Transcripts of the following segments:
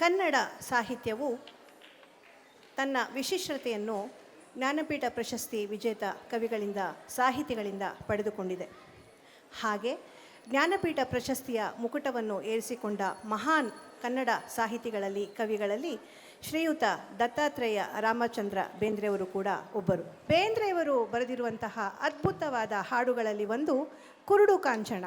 ಕನ್ನಡ ಸಾಹಿತ್ಯವು ತನ್ನ ವಿಶಿಷ್ಟತೆಯನ್ನು ಜ್ಞಾನಪೀಠ ಪ್ರಶಸ್ತಿ ವಿಜೇತ ಕವಿಗಳಿಂದ ಸಾಹಿತಿಗಳಿಂದ ಪಡೆದುಕೊಂಡಿದೆ. ಹಾಗೆ ಜ್ಞಾನಪೀಠ ಪ್ರಶಸ್ತಿಯ ಮುಕುಟವನ್ನು ಏರಿಸಿಕೊಂಡ ಮಹಾನ್ ಕನ್ನಡ ಸಾಹಿತಿಗಳಲ್ಲಿ ಕವಿಗಳಲ್ಲಿ ಶ್ರೀಯುತ ದತ್ತಾತ್ರೇಯ ರಾಮಚಂದ್ರ ಬೇಂದ್ರೆಯವರು ಕೂಡ ಒಬ್ಬರು. ಬೇಂದ್ರೆಯವರು ಬರೆದಿರುವಂತಹ ಅದ್ಭುತವಾದ ಹಾಡುಗಳಲ್ಲಿ ಒಂದು ಕುರುಡು ಕಾಂಚನ.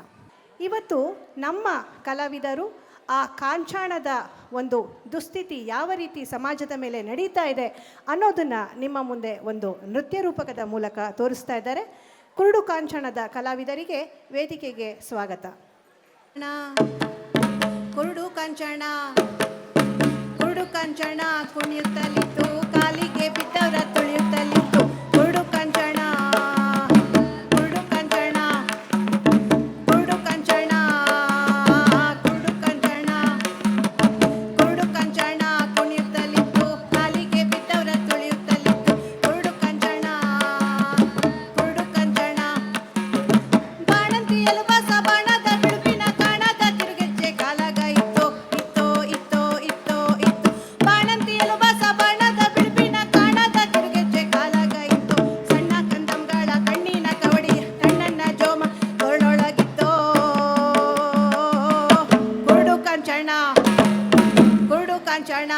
ಇವತ್ತು ನಮ್ಮ ಕಲಾವಿದರು ಆ ಕಾಂಚಾಣದ ಒಂದು ದುಸ್ಥಿತಿ ಯಾವ ರೀತಿ ಸಮಾಜದ ಮೇಲೆ ನಡೀತಾ ಇದೆ ಅನ್ನೋದನ್ನು ನಿಮ್ಮ ಮುಂದೆ ಒಂದು ನೃತ್ಯ ರೂಪಕದ ಮೂಲಕ ತೋರಿಸ್ತಾ ಇದ್ದಾರೆ. ಕುರುಡು ಕಾಂಚನದ ಕಲಾವಿದರಿಗೆ ವೇದಿಕೆಗೆ ಸ್ವಾಗತ. ಕುರುಡು ಕಾಂಚನ ಕುರುಡು ಕಾಂಚನ ಕುಣಿಯುತ್ತಲಿತ್ತು, ಕಾಲಿಗೆ ಬಿದ್ದವರ ತುಳಿಯುತ್ತಲಿತ್ತು. ಕುರುಡು ಕಾಂಚನ ಕುರುಡು ಕಾಂಚನ ಕುರುಡು ಕಾಂಚನ ಕುರುಡು ಕಾಂಚನ ಕುರುಡು ಕಾಂಚನ ಕುಣಿಯುತ್ತಲಿತ್ತು, ಕಾಲಿಗೆ ಬಿದ್ದವರ ತುಳಿಯುತ್ತಲಿತ್ತು. ಕುರುಡು ಕಾಂಚನ ಕುರುಡು ಕಾಂಚನ ಬಾಣಂತಿಯಲು ಬಸ ಬಾಣದ ಬಿಳುಪಿನ ಕಾಣದ ತಿರುಗೆಜ್ಜೆ ಕಾಲಾಗ ಇತ್ತು ಇತ್ತೋ ಇತ್ತೋ ಇತ್ತೋ ಇತ್ತು. ಬಾಣಂತಿಯಲು ಬಸ ಬಾಣದ ಬಿಳುಪಿನ ಕಾಣದ ತಿರುಗೆಜ್ಜೆ ಕಾಲಾಗ ಇತ್ತು. ಸಣ್ಣ ಕಂದಮ್ಗಳ ಕಣ್ಣಿನ ಕವಡಿ ಕಣ್ಣನ್ನ ಜೋಮ ಕೊರಳೊಳಗಿತ್ತೋ. ಕುರುಡು ಕಾಂಚನ ಕುರುಡು ಕಾಂಚನ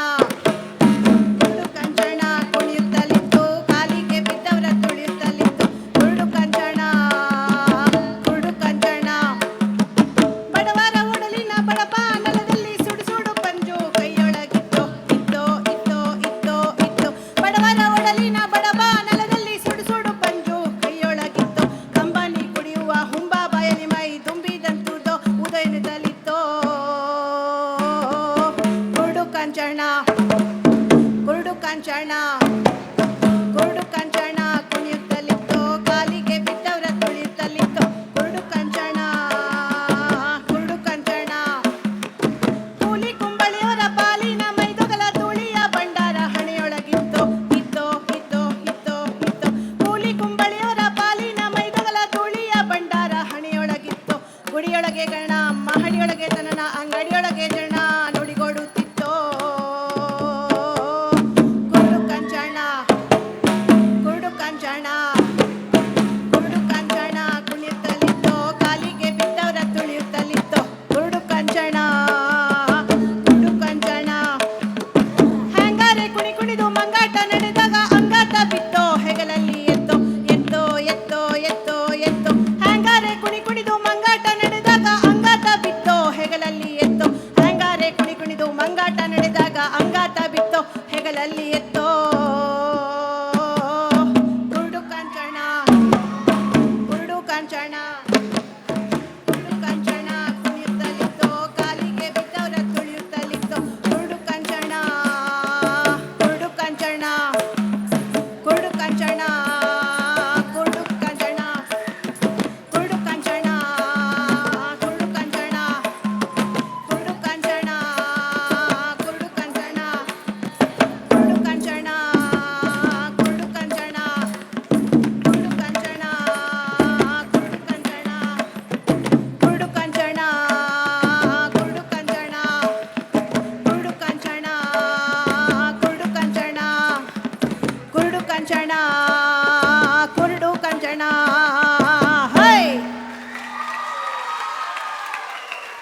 ಕುರುಡು ಕಾಂಚನ ಕುಣಿಯುತ್ತಲಿತ್ತು, ಕಾಲಿಗೆ ಬಿದ್ದವರ ತುಳಿಯುತ್ತಲಿತ್ತು. ಕುರುಡು ಕಾಂಚನ ಕುರುಡು ಕಾಂಚನ ಬಡವರ ಉಡಲಿನ ಬಡಪ ನೆಲದಲ್ಲಿ ಸುಡು ಸುಡು ಪಂಜು ಕೈಯೊಳಗಿತ್ತು ಇತ್ತೋ ಇತ್ತೋ ಇತ್ತೋ ಇತ್ತು. ಬಡವರ ಉಡಲಿನ ಬಡಪ ನೆಲದಲ್ಲಿ ಸುಡು ಸುಡು ಪಂಜು ಕೈಯೊಳಗಿತ್ತು. ಕಂಬನಿ ಕುಡಿಯುವ ಹುಂಬ ಬಾಯಲಿ ಮೈ ತುಂಬಿದಂತುದೋ ಉದಯನದಲ್ಲಿತ್ತೋ. ಕುರುಡು ಕಾಂಚನ ಕುರುಡು ಕಾಂಚನ ಕುರುಡು ಕಾಂಚನ ಕುಣಿಯುತ್ತಲಿತ್ತು, ಕಾಲಿಗೆ ಬಿದ್ದವರ ತುಳಿಯುತ್ತಲಿತ್ತು. ಕುರುಡು ಕಾಂಚನ ಕುರುಡು ಕಾಂಚನ ಕೂಲಿ ಕುಂಬಳಿಯವರ ಪಾಲಿನ ಮೈದೊಗಲ ಧೂಳಿಯ ಭಂಡಾರ ಹಣೆಯೊಳಗಿತ್ತು ಇತ್ತೋ ಇತ್ತೋ ಇತ್ತೋ ಇತ್ತು. ಕೂಲಿ ಕುಂಬಳಿಯವರ ಪಾಲಿನ ಮೈದೊಗಲ ಧೂಳಿಯ ಭಂಡಾರ ಹಣೆಯೊಳಗಿತ್ತು. ಗುಡಿಯೊಳಗೆ ಗಣ ಮಹಡಿಯೊಳಗೆ ತನನ ಅಂಗಡಿಯೊಳಗೆ ಜನ ನುಡಿಗೊಡುತ್ತಿತ್ತೋ. ಕುರುಡು ಕಾಂಚನ ಕುರುಡು ಕಾಂಚನ ಕುರುಡು ಕಾಂಚನ ಕುಣಿಯುತ್ತಲಿತ್ತು, ಕಾಲಿಗೆ ಬಿದ್ದವರ ತುಳಿಯುತ್ತಲಿತ್ತು. ಕುರುಡು ಕಾಂಚನ ಕುರುಡು ಕಾಂಚನ ಹ್ಯಾಂಗಾರೆ ಕುಣಿ ಕುಣಿದು ಮಂಗಾಟ ನಡೆದಾಗ ಅಂಗಾತ ಬಿತ್ತೋ ಹೆಗಲಲ್ಲಿ ಎತ್ತೋ ಎತ್ತೋ ಎತ್ತೋ ಎತ್ತೋ ಎತ್ತೋ. ಹ್ಯಾಂಗಾರೆ ಕುಣಿ ಕುಣಿದು ಮಂಗಾಟ ನಡೆದಾಗ ಅಂಗಾತ ಬಿತ್ತೋ ಹೆಗಲಲ್ಲಿ ಎತ್ತೋ. ಹ್ಯಾಂಗಾರೆ ಕುಣಿ ಕುಣಿದು ಮಂಗಾಟ ನಡೆದಾಗ ಅಂಗಾತ ಬಿತ್ತೋ ಹೆಗಲಲ್ಲಿ ಎತ್ತೋ. ಕುರುಡು ಕಾಂಚನ ಕುರುಡು ಕಾಂಚನ